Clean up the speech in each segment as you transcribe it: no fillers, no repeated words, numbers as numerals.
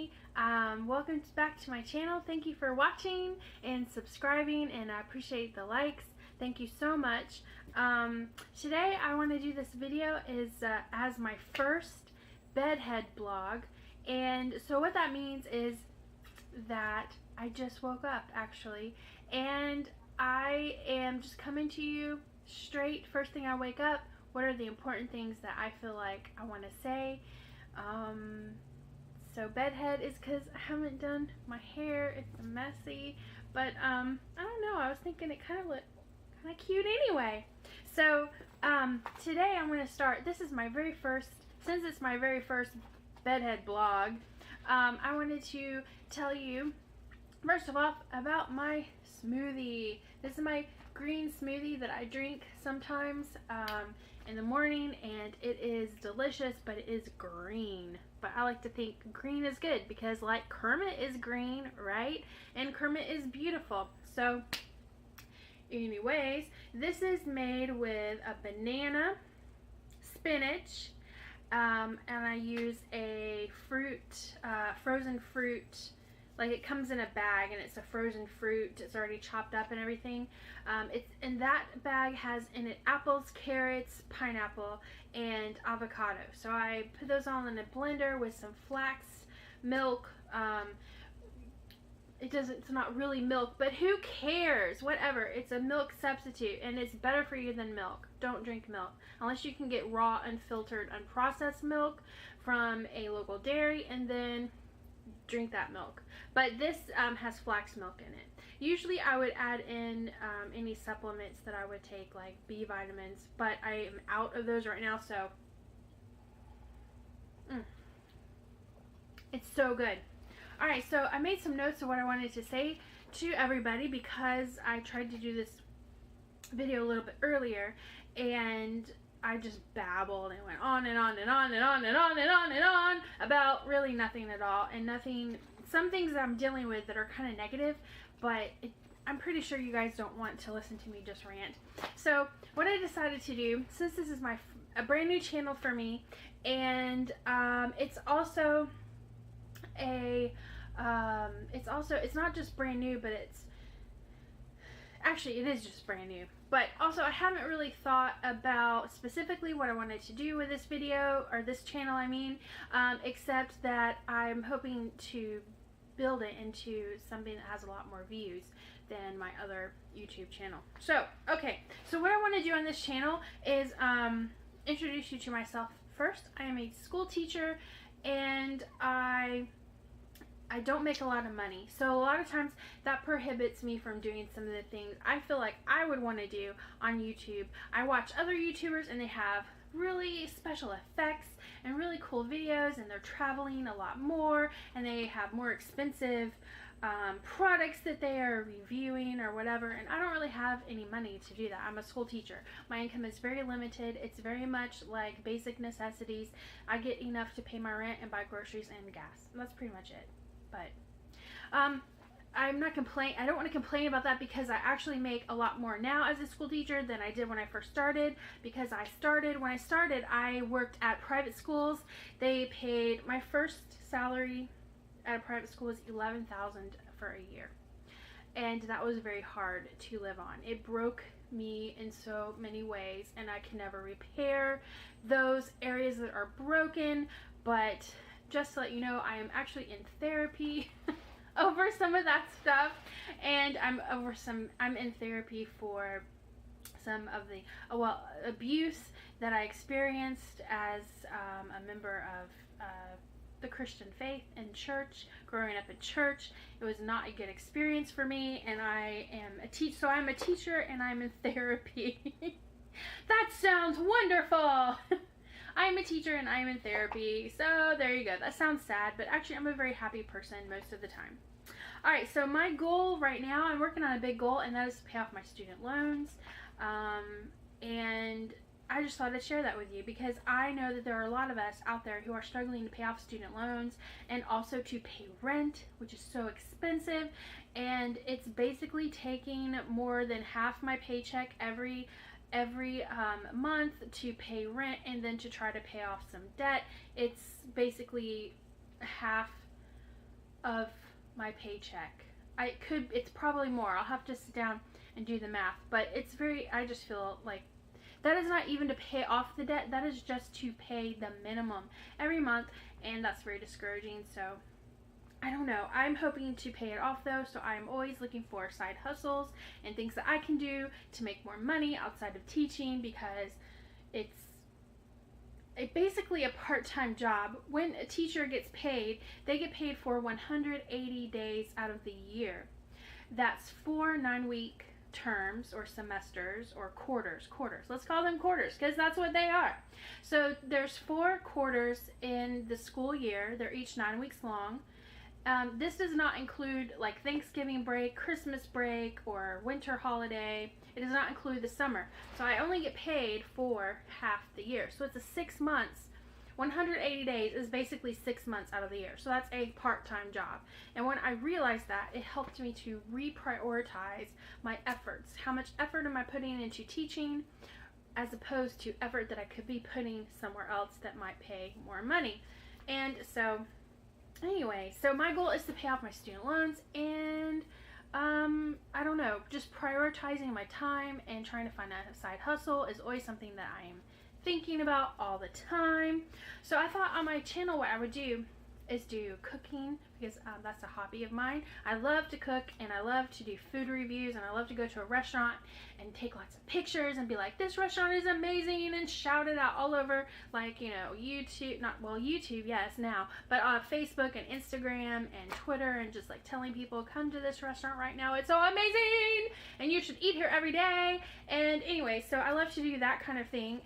everybody. Welcome back to my channel. Thank you for watching and subscribing, and I appreciate the likes. Thank you so much. Today I want to do this video as my first bedhead blog, and so what that means is that I just woke up actually, and I am just coming to you straight first thing I wake up. What are the important things that I feel like I want to say? So bedhead is because I haven't done my hair. It's messy, but I don't know, I was thinking it kind of looked kind of cute anyway. So today I'm going to start, this is my very first, since it's my very first bedhead blog, I wanted to tell you first of all about my smoothie. This is my green smoothie that I drink sometimes in the morning, and it is delicious, but it is green. But I like to think green is good because, like, Kermit is green, right? And Kermit is beautiful. So anyways, this is made with a banana, spinach, and I use a fruit, frozen fruit. Like, it comes in a bag and it's a frozen fruit. It's already chopped up and everything. And that bag has in it apples, carrots, pineapple, and avocado. So I put those all in a blender with some flax milk. It's not really milk, but who cares? Whatever. It's a milk substitute, and it's better for you than milk. Don't drink milk unless you can get raw, unfiltered, unprocessed milk from a local dairy, and then drink that milk. But this has flax milk in it. Usually I would add in any supplements that I would take, like B vitamins, but I am out of those right now, so it's so good. Alright, so I made some notes of what I wanted to say to everybody because I tried to do this video a little bit earlier and I just babbled and went on and on and on and on and on and on and on about really nothing at all, and nothing, some things that I'm dealing with that are kind of negative, but I'm pretty sure you guys don't want to listen to me just rant. So what I decided to do, since this is a brand new channel for me, and it's also a it's not just brand new, but actually it is just brand new, but also I haven't really thought about specifically what I wanted to do with this video, or this channel I mean, except that I'm hoping to build it into something that has a lot more views than my other YouTube channel. So okay, so what I want to do on this channel is introduce you to myself first. I am a school teacher, and I don't make a lot of money, so a lot of times that prohibits me from doing some of the things I feel like I would want to do on YouTube. I watch other YouTubers and they have really special effects and really cool videos, and they're traveling a lot more, and they have more expensive products that they are reviewing or whatever, and I don't really have any money to do that. I'm a school teacher. My income is very limited. It's very much like basic necessities. I get enough to pay my rent and buy groceries and gas. That's pretty much it. But I'm not I don't want to complain about that, because I actually make a lot more now as a school teacher than I did when I first started, because when I started I worked at private schools. They paid, my first salary at a private school was $11,000 for a year, and that was very hard to live on. It broke me in so many ways, and I can never repair those areas that are broken. But just to let you know, I am actually in therapy over some of that stuff, and I'm in therapy for some of the abuse that I experienced as a member of the Christian faith in church. Growing up in church, it was not a good experience for me, and I am so I'm a teacher and I'm in therapy. That sounds wonderful. I'm a teacher and I'm in therapy, so there you go. That sounds sad, but actually I'm a very happy person most of the time. Alright, so my goal right now, I'm working on a big goal, and that is to pay off my student loans. And I just thought I'd share that with you because I know that there are a lot of us out there who are struggling to pay off student loans and also to pay rent, which is so expensive, and it's basically taking more than half my paycheck every month to pay rent and then to try to pay off some debt. It's basically half of my paycheck. It's probably more. I'll have to sit down and do the math, but I just feel like that is not even to pay off the debt. That is just to pay the minimum every month, and that's very discouraging. So I don't know. I'm hoping to pay it off though, so I'm always looking for side hustles and things that I can do to make more money outside of teaching, because it's basically a part-time job. When a teacher gets paid, they get paid for 180 days out of the year. That's 4 9-week terms or semesters or quarters. Let's call them quarters because that's what they are. So there's 4 quarters in the school year. They're each 9 weeks long. This does not include like Thanksgiving break, Christmas break, or winter holiday. It does not include the summer. So I only get paid for half the year. So it's a 6 months. 180 days is basically 6 months out of the year. So that's a part-time job. And when I realized that, it helped me to reprioritize my efforts. How much effort am I putting into teaching as opposed to effort that I could be putting somewhere else that might pay more money? And so anyway, so my goal is to pay off my student loans, and I don't know, just prioritizing my time and trying to find a side hustle is always something that I am thinking about all the time. So I thought on my channel what I would do is do cooking, because that's a hobby of mine. I love to cook, and I love to do food reviews, and I love to go to a restaurant and take lots of pictures and be like, this restaurant is amazing, and shout it out all over, like, you know, YouTube, yes, now, but Facebook and Instagram and Twitter, and just like telling people, come to this restaurant right now, it's so amazing, and you should eat here every day. And anyway, so I love to do that kind of thing.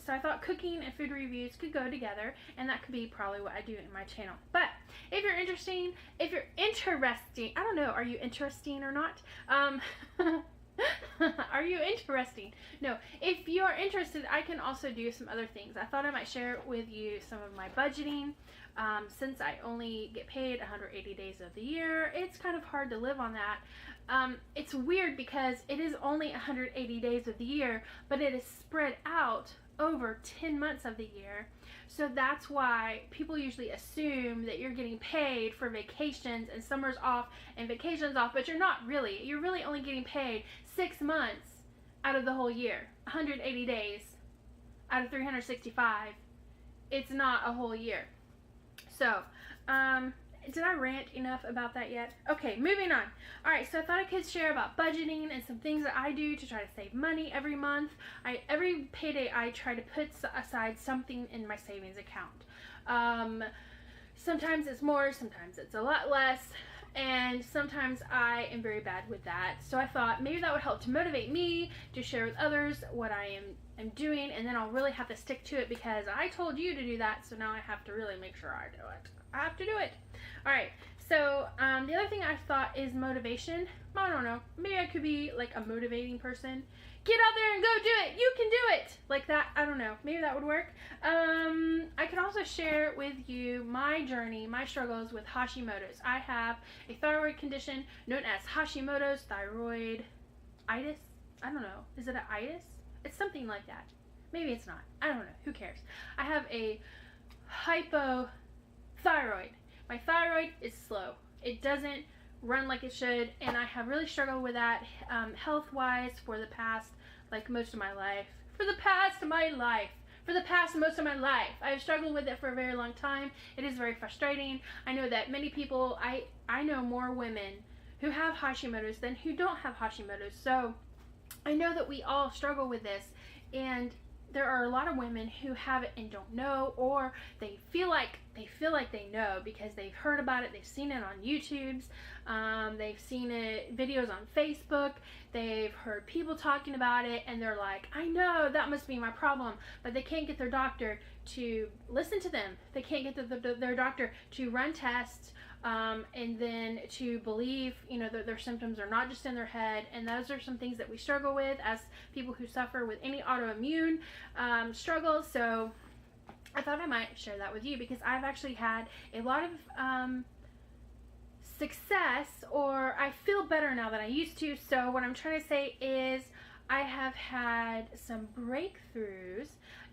So I thought cooking and food reviews could go together, and that could be probably what I do in my channel. But if you're interesting, I don't know, are you interesting or not? Are you interesting? No, if you're interested, I can also do some other things. I thought I might share with you some of my budgeting. Since I only get paid 180 days of the year, it's kind of hard to live on that. It's weird because it is only 180 days of the year, but it is spread out over 10 months of the year. So that's why people usually assume that you're getting paid for vacations and summers off and vacations off, but you're not really. You're really only getting paid 6 months out of the whole year. 180 days out of 365. It's not a whole year. So, did I rant enough about that yet? Okay, moving on. Alright, so I thought I could share about budgeting and some things that I do to try to save money every month. Every payday I try to put aside something in my savings account. Sometimes it's more, sometimes it's a lot less, and sometimes I am very bad with that. So I thought maybe that would help to motivate me to share with others what I am doing, and then I'll really have to stick to it because I told you to do that, so now I have to really make sure I do it. I have to do it. Alright, so the other thing I thought is motivation. I don't know, maybe I could be like a motivating person. Get out there and go do it! You can do it! Like that, I don't know, maybe that would work. I could also share with you my journey, my struggles with Hoshimotos. I have a thyroid condition known as Hoshimotos thyroiditis. I don't know, is it an itis? It's something like that. Maybe it's not. I don't know, who cares? I have a hypothyroid. My thyroid is slow. It doesn't run like it should, and I have really struggled with that health-wise for the past, like, most of my life. Most of my life. I've struggled with it for a very long time. It is very frustrating. I know that many people, I know more women who have Hashimoto's than who don't have Hashimoto's. So I know that we all struggle with this, and there are a lot of women who have it and don't know, or they feel like they know because they've heard about it, they've seen it on YouTube's, they've seen it videos on Facebook, they've heard people talking about it, and they're like, I know that must be my problem, but they can't get their doctor to listen to them. They can't get their doctor to run tests, and then to believe, you know, that their symptoms are not just in their head. And those are some things that we struggle with as people who suffer with any autoimmune struggles. So I thought I might share that with you because I've actually had a lot of success, or I feel better now than I used to. So what I'm trying to say is I have had some breakthroughs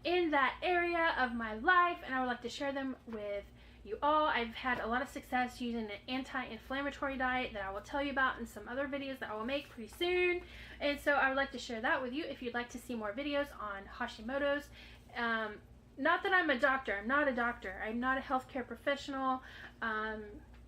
in that area of my life, and I would like to share them with you all. I've had a lot of success using an anti-inflammatory diet that I will tell you about in some other videos that I will make pretty soon. And so I would like to share that with you if you'd like to see more videos on Hashimoto's. Not that I'm a doctor. I'm not a doctor. I'm not a healthcare professional.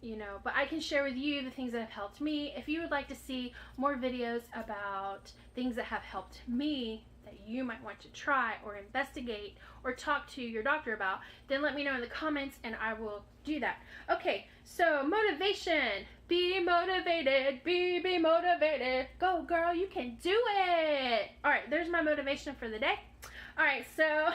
You know, but I can share with you the things that have helped me. If you would like to see more videos about things that have helped me that you might want to try or investigate or talk to your doctor about, then let me know in the comments and I will do that. Okay, so motivation. Be motivated. Be motivated. Go girl, you can do it. All right, there's my motivation for the day. All right, so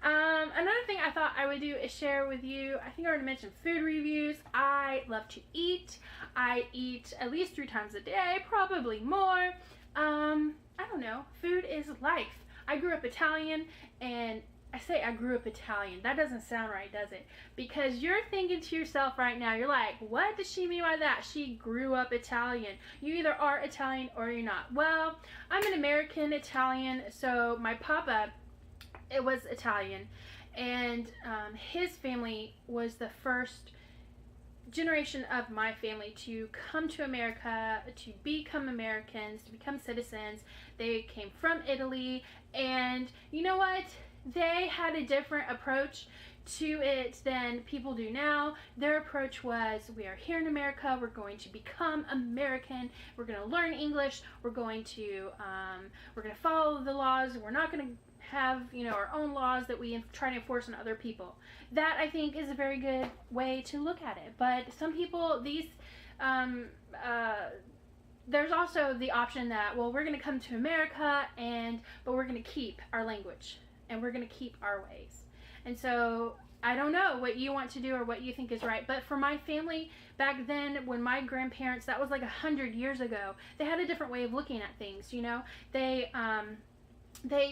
another thing I thought I would do is share with you, I think I already mentioned food reviews. I love to eat. I eat at least 3 times a day, probably more. I don't know. Food is life. I grew up Italian, and I say I grew up Italian. That doesn't sound right, does it? Because you're thinking to yourself right now, you're like, what does she mean by that? She grew up Italian. You either are Italian or you're not. Well, I'm an American Italian, so my papa, it was Italian, and his family was the first generation of my family to come to America, to become Americans, to become citizens. They came from Italy, and you know what? They had a different approach to it than people do now. Their approach was, we are here in America, we're going to become American, we're going to learn English, we're going to follow the laws, we're not going to have, you know, our own laws that we try to enforce on other people. That, I think, is a very good way to look at it. But some people, there's also the option that, well, we're going to come to America, but we're going to keep our language, and we're going to keep our ways. And so I don't know what you want to do or what you think is right, but for my family back then, when my grandparents, that was like 100 years ago, they had a different way of looking at things. You know, they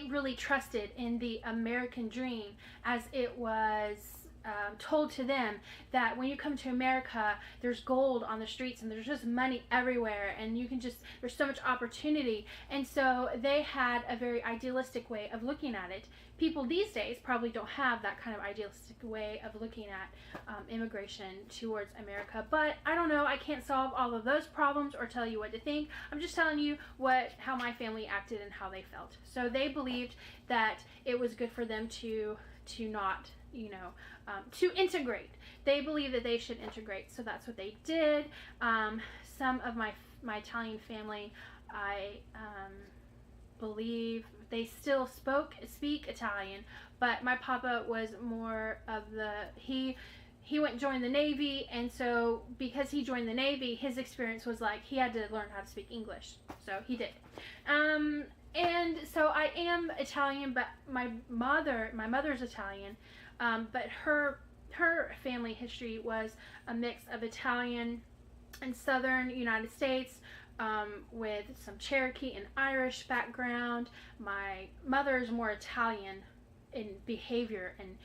really trusted in the American dream as it was told to them, that when you come to America, there's gold on the streets and there's just money everywhere, and you can just, there's so much opportunity. And so they had a very idealistic way of looking at it. People these days probably don't have that kind of idealistic way of looking at immigration towards America. But I don't know, I can't solve all of those problems or tell you what to think. I'm just telling you how my family acted and how they felt. So they believed that it was good for them to not, you know, to integrate. They believe that they should integrate, so that's what they did. Some of my Italian family, I believe they still speak Italian, but my papa was more of he went and joined the Navy, and so because he joined the Navy, his experience was like he had to learn how to speak English, so he did. And so I am Italian, but my mother's Italian, but her family history was a mix of Italian and Southern United States, with some Cherokee and Irish background. My mother is more Italian in behavior and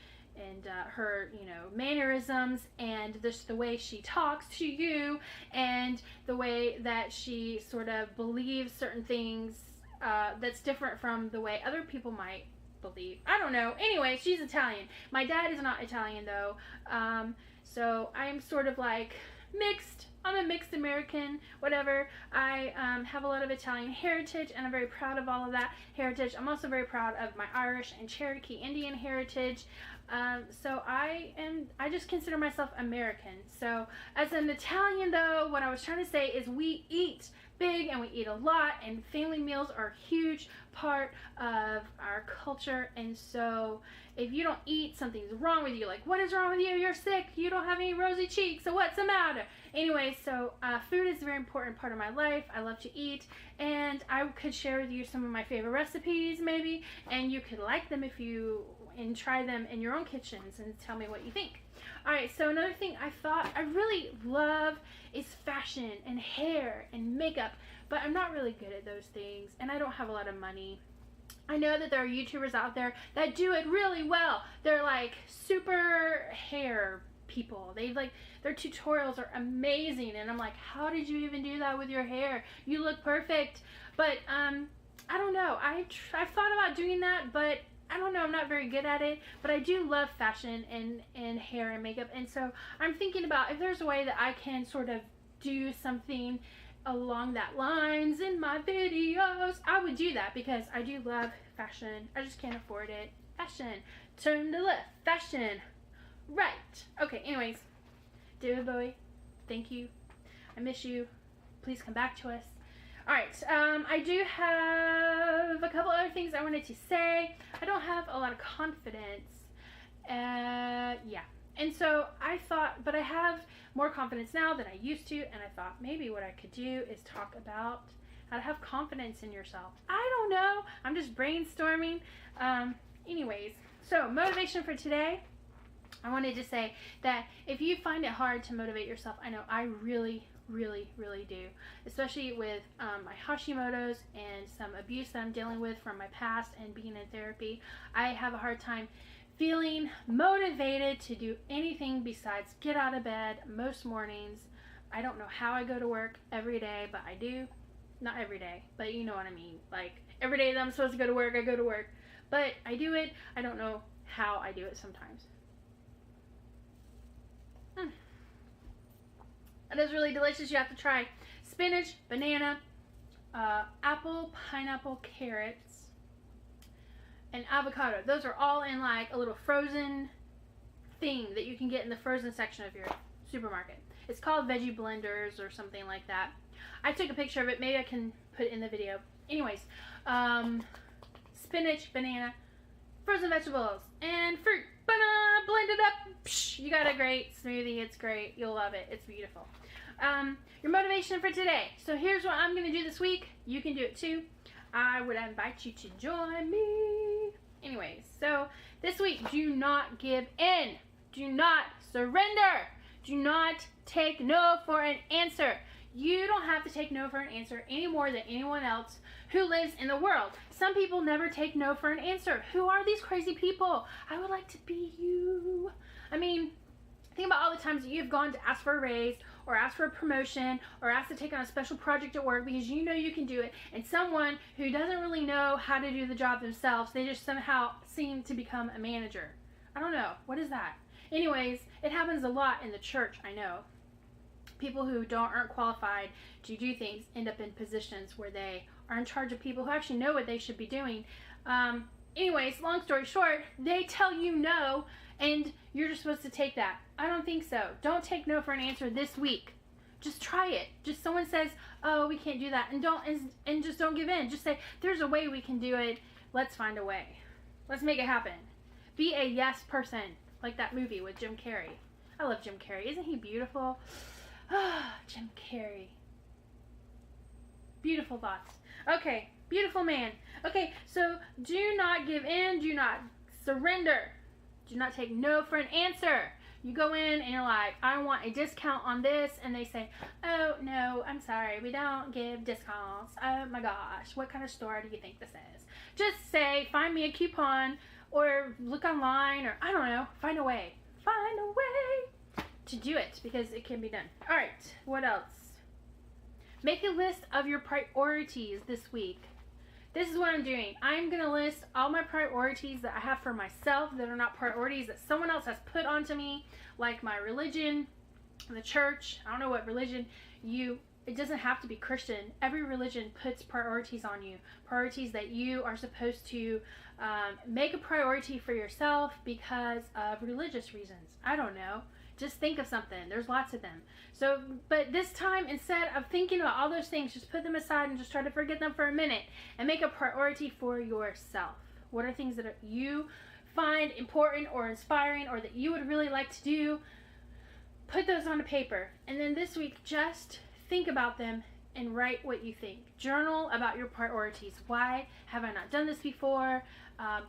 her, you know, mannerisms, and just the way she talks to you, and the way that she sort of believes certain things that's different from the way other people might believe. I don't know. Anyway, she's Italian. My dad is not Italian though, so I'm sort of like mixed. I'm a mixed American, whatever. I have a lot of Italian heritage, and I'm very proud of all of that heritage. I'm also very proud of my Irish and Cherokee Indian heritage. So I just consider myself American. So as an Italian though, what I was trying to say is we eat big and we eat a lot, and family meals are a huge part of our culture. And so if you don't eat, something's wrong with you. Like, what is wrong with you? You're sick. You don't have any rosy cheeks. So what's the matter? Anyway, so food is a very important part of my life. I love to eat, and I could share with you some of my favorite recipes maybe, and you could like them and try them in your own kitchens and tell me what you think. Alright, so another thing I thought I really love is fashion and hair and makeup, but I'm not really good at those things, and I don't have a lot of money. I know that there are YouTubers out there that do it really well. They're like super hair people. Their tutorials are amazing, and I'm like, how did you even do that with your hair? You look perfect. But I don't know. I've thought about doing that, but I don't know, I'm not very good at it, but I do love fashion and hair and makeup. And so I'm thinking about if there's a way that I can sort of do something along that lines in my videos, I would do that because I do love fashion. I just can't afford it. Fashion. Turn to left. Fashion. Right. Okay, anyways. David Bowie, thank you. I miss you. Please come back to us. Alright, I do have a couple other things I wanted to say. I don't have a lot of confidence. Yeah. And so I thought, but I have more confidence now than I used to, and I thought maybe what I could do is talk about how to have confidence in yourself. I don't know. I'm just brainstorming. Anyways, so motivation for today. I wanted to say that if you find it hard to motivate yourself, I know I really do, especially with my hoshimotos and some abuse that I'm dealing with from my past and being in therapy. I have a hard time feeling motivated to do anything besides get out of bed most mornings. I don't know how I go to work every day, but I do. Not every day, but you know what I mean. Like every day that I'm supposed to go to work, I go to work. But I do it. I don't know how I do it sometimes. It is really delicious. You have to try spinach, banana, apple, pineapple, carrots, and avocado. Those are all in like a little frozen thing that you can get in the frozen section of your supermarket. It's called veggie blenders or something like that. I took a picture of it. Maybe I can put it in the video. Anyways, spinach, banana, frozen vegetables, and fruit. Banana, blend it up. Psh, you got a great smoothie. It's great. You'll love it. It's beautiful. Your motivation for today. So here's what I'm going to do this week. You can do it too. I would invite you to join me. Anyways, so this week, do not give in. Do not surrender. Do not take no for an answer. You don't have to take no for an answer any more than anyone else who lives in the world. Some people never take no for an answer. Who are these crazy people? I would like to be you. I mean, think about all the times that you've gone to ask for a raise or ask for a promotion or ask to take on a special project at work because you know you can do it, and someone who doesn't really know how to do the job themselves, they just somehow seem to become a manager. I don't know. What is that? Anyways, it happens a lot in the church, I know. People who aren't qualified to do things end up in positions where they are in charge of people who actually know what they should be doing. Anyways, long story short, they tell you no, and you're just supposed to take that. I don't think so. Don't take no for an answer this week. Just try it. Just someone says, oh, we can't do that, and just don't give in. Just say, there's a way we can do it. Let's find a way. Let's make it happen. Be a yes person, like that movie with Jim Carrey. I love Jim Carrey. Isn't he beautiful? Ah, Jim Carrey. Beautiful thoughts. Okay, beautiful man. Okay, so do not give in. Do not surrender. Do not take no for an answer. You go in and you're like, I want a discount on this, and they say, oh, no, I'm sorry, we don't give discounts. Oh my gosh, what kind of store do you think this is? Just say, find me a coupon, or look online, or I don't know, find a way. Find a way to do it, because it can be done. All right, what else? Make a list of your priorities this week. This is what I'm doing. I'm going to list all my priorities that I have for myself that are not priorities that someone else has put onto me, like my religion, the church. I don't know what religion it doesn't have to be Christian. Every religion puts priorities on you, priorities that you are supposed to make a priority for yourself because of religious reasons. I don't know. Just think of something. There's lots of them. So, but this time, instead of thinking about all those things, just put them aside and just try to forget them for a minute and make a priority for yourself. What are things that you find important or inspiring or that you would really like to do? Put those on a paper. And then this week, just think about them and write what you think. Journal about your priorities. Why have I not done this before?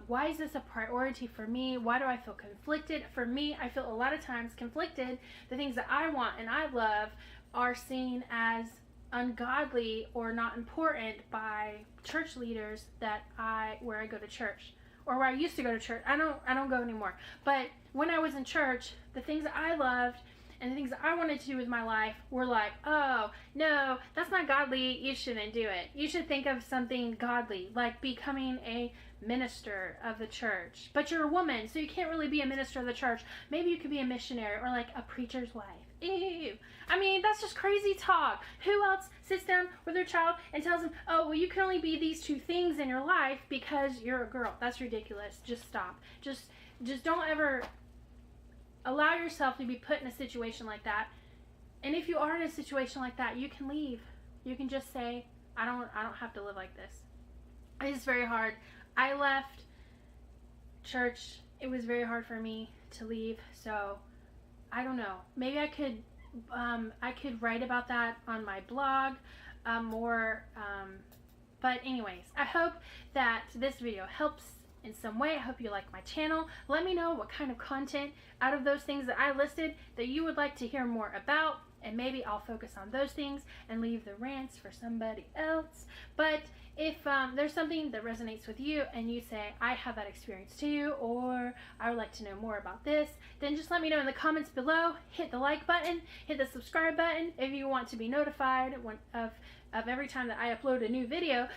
Why is this a priority for me? Why do I feel conflicted? For me, I feel a lot of times conflicted. The things that I want and I love are seen as ungodly or not important by church leaders where I go to church, or where I used to go to church. I don't go anymore. But when I was in church, the things that I loved and the things that I wanted to do with my life were like, oh, no, that's not godly. You shouldn't do it. You should think of something godly, like becoming a minister of the church, but you're a woman, so you can't really be a minister of the church. Maybe you could be a missionary or like a preacher's wife. Ew. I mean, that's just crazy talk. Who else sits down with their child and tells them, oh, well, you can only be these two things in your life because you're a girl? That's ridiculous. Just stop. Just don't ever allow yourself to be put in a situation like that. And if you are in a situation like that, you can leave. You can just say, I don't have to live like this. It's very hard. I left church. It was very hard for me to leave. So I don't know. Maybe I could write about that on my blog more. But anyways, I hope that this video helps in some way. I hope you like my channel. Let me know what kind of content out of those things that I listed that you would like to hear more about, and maybe I'll focus on those things and leave the rants for somebody else. But if there's something that resonates with you and you say, I have that experience too, or I would like to know more about this, then just let me know in the comments below. Hit the like button, hit the subscribe button if you want to be notified of every time that I upload a new video.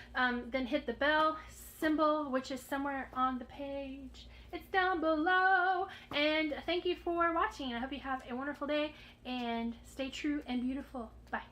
Then hit the bell symbol, which is somewhere on the page. It's down below. And thank you for watching. I hope you have a wonderful day and stay true and beautiful. Bye.